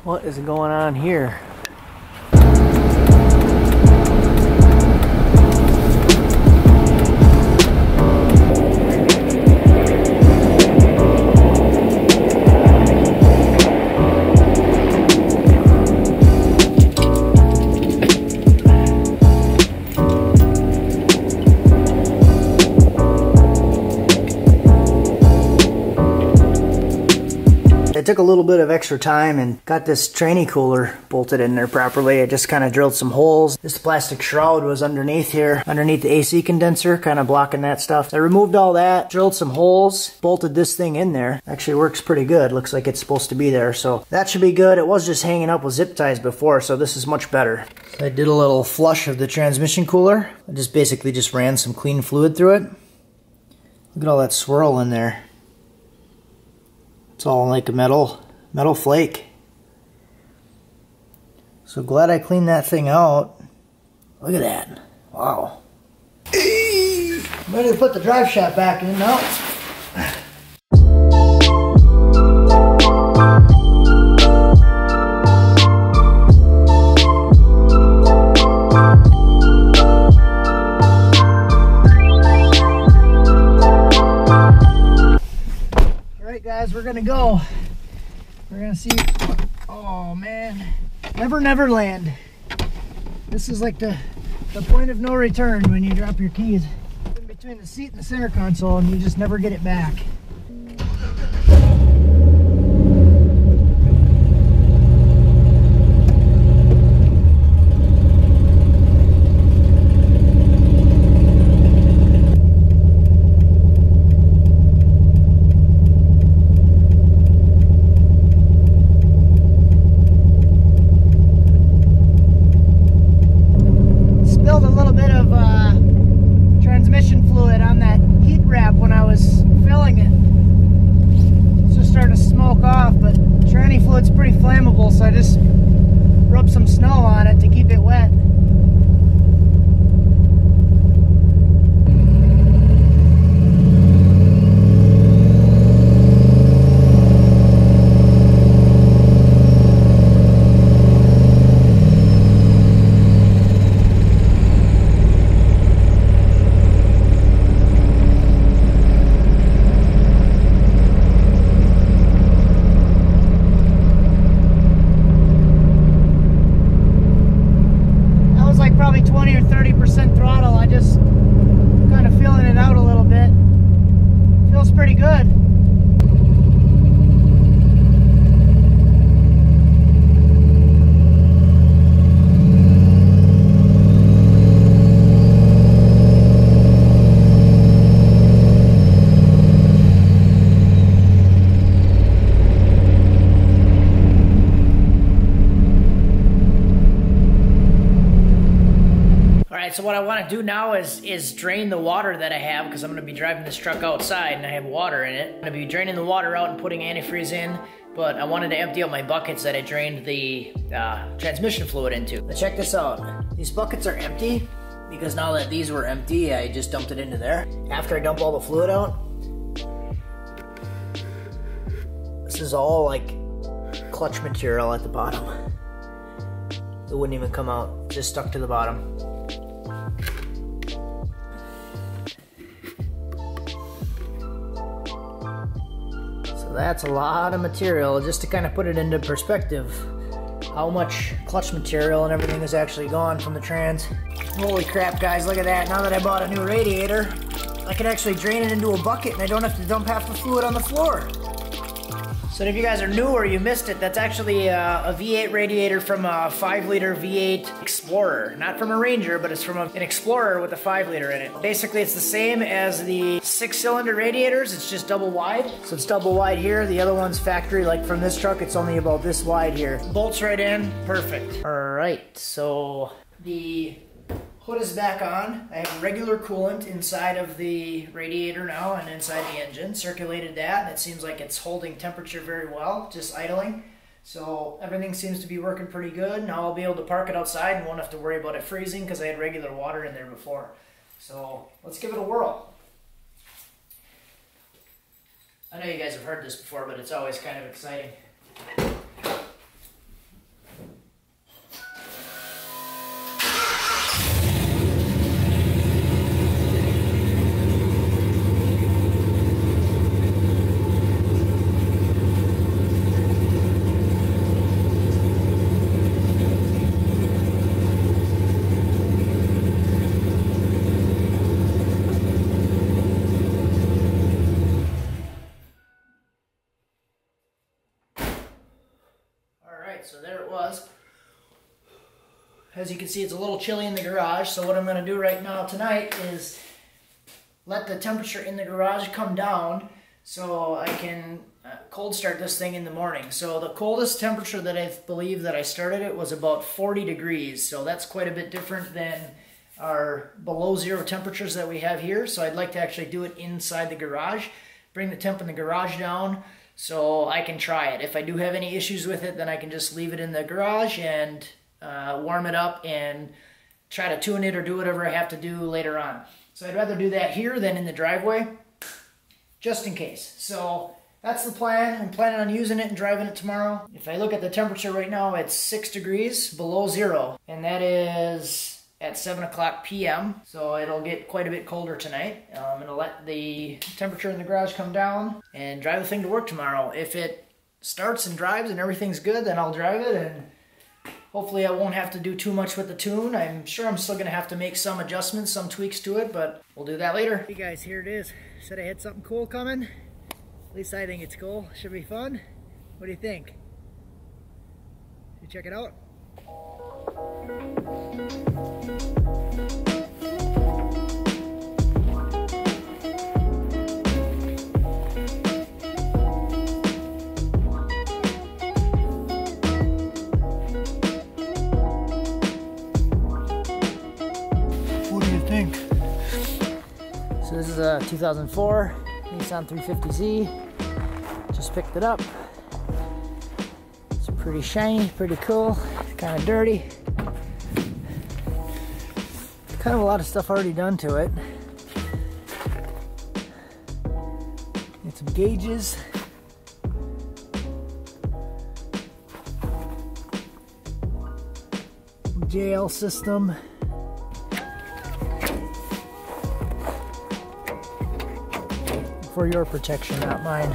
What is going on here? I took a little bit of extra time and got this tranny cooler bolted in there properly. I just kind of drilled some holes. This plastic shroud was underneath here, underneath the AC condenser, kind of blocking that stuff. I removed all that, drilled some holes, bolted this thing in there. Actually works pretty good. Looks like it's supposed to be there, so that should be good. It was just hanging up with zip ties before, so this is much better. So I did a little flush of the transmission cooler. I just basically just ran some clean fluid through it. Look at all that swirl in there. It's all like a metal flake. So glad I cleaned that thing out. Look at that. Wow. I'm ready to put the drive shaft back in now. Guys, we're gonna go. We're gonna see. Oh man, Never Land. This is like the point of no return when you drop your keys in between the seat and the center console, and you just never get it back. It's pretty flammable, so I just rubbed some snow on it to keep it wet. Probably 20 or 30% throttle. I just kind of feeling it out a little bit. Feels pretty good. So what I want to do now is drain the water that I have, because I'm going to be driving this truck outside and I have water in it. I'm going to be draining the water out and putting antifreeze in, but I wanted to empty out my buckets that I drained the transmission fluid into. But check this out. These buckets are empty because now that these were empty, I just dumped it into there. After I dump all the fluid out, this is all like clutch material at the bottom. It wouldn't even come out, just stuck to the bottom. That's a lot of material. Just to kind of put it into perspective, how much clutch material and everything is actually gone from the trans. Holy crap, guys, look at that. Now that I bought a new radiator, I can actually drain it into a bucket and I don't have to dump half the fluid on the floor. So if you guys are new or you missed it, that's actually a V8 radiator from a 5-liter V8 Explorer. Not from a Ranger, but it's from an Explorer with a 5-liter in it. Basically, it's the same as the 6-cylinder radiators. It's just double wide. So it's double wide here. The other one's factory, like from this truck, it's only about this wide here. Bolts right in. Perfect. All right, so the hood is back on. I have regular coolant inside of the radiator now and inside the engine. Circulated that, and it seems like it's holding temperature very well, just idling. So everything seems to be working pretty good. Now I'll be able to park it outside and won't have to worry about it freezing because I had regular water in there before. So let's give it a whirl. I know you guys have heard this before, but it's always kind of exciting. Alright, so there it was. As you can see, it's a little chilly in the garage, so what I'm going to do right now tonight is let the temperature in the garage come down so I can cold start this thing in the morning. So the coldest temperature that I believe that I started it was about 40 degrees, so that's quite a bit different than our below zero temperatures that we have here. So I'd like to actually do it inside the garage, bring the temp in the garage down so I can try it. If I do have any issues with it, then I can just leave it in the garage and warm it up and try to tune it or do whatever I have to do later on. So I'd rather do that here than in the driveway, just in case. So that's the plan. I'm planning on using it and driving it tomorrow. If I look at the temperature right now, it's 6 degrees below zero, and that is at 7 o'clock p.m. So it'll get quite a bit colder tonight. I'm going to let the temperature in the garage come down and drive the thing to work tomorrow. If it starts and drives and everything's good, then I'll drive it, and hopefully I won't have to do too much with the tune. I'm sure I'm still going to have to make some adjustments, some tweaks to it, but we'll do that later. Hey guys, here it is. Said I had something cool coming. At least I think it's cool. Should be fun. What do you think? You check it out? What do you think? So this is a 2004 Nissan 350Z. Just picked it up. It's pretty shiny, pretty cool, kind of dirty. Kind of a lot of stuff already done to it. Get some gauges. JL system. For your protection, not mine.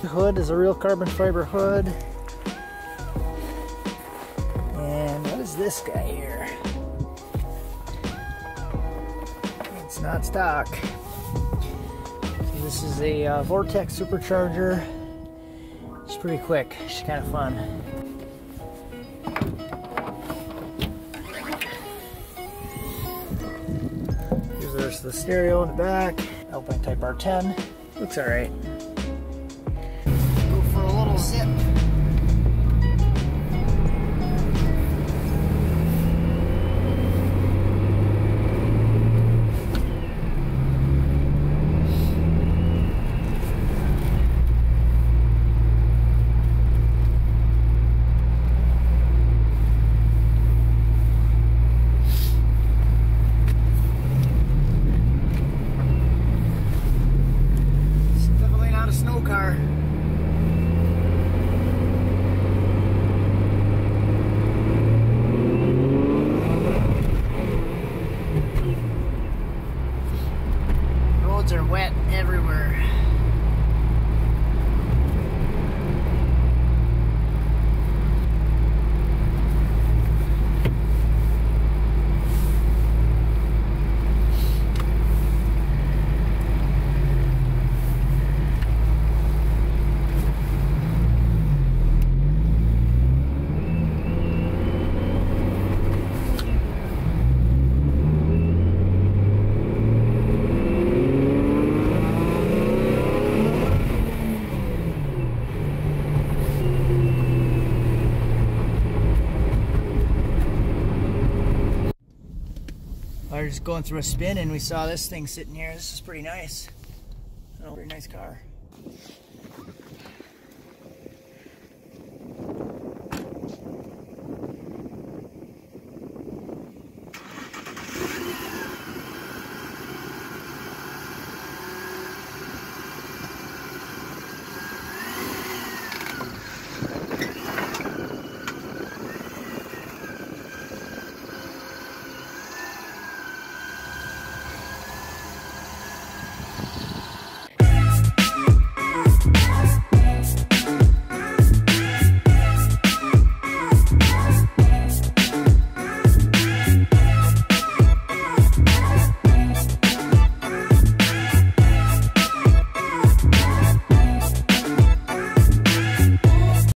The hood is a real carbon fiber hood. And what is this guy here? It's not stock. So this is a Vortex supercharger. It's pretty quick. It's kind of fun. There's the stereo in the back. Alpine Type R10. Looks alright. Go for a little zip. Car. Roads are wet everywhere. I was just going through a spin and we saw this thing sitting here. This is pretty nice. Oh, pretty nice car.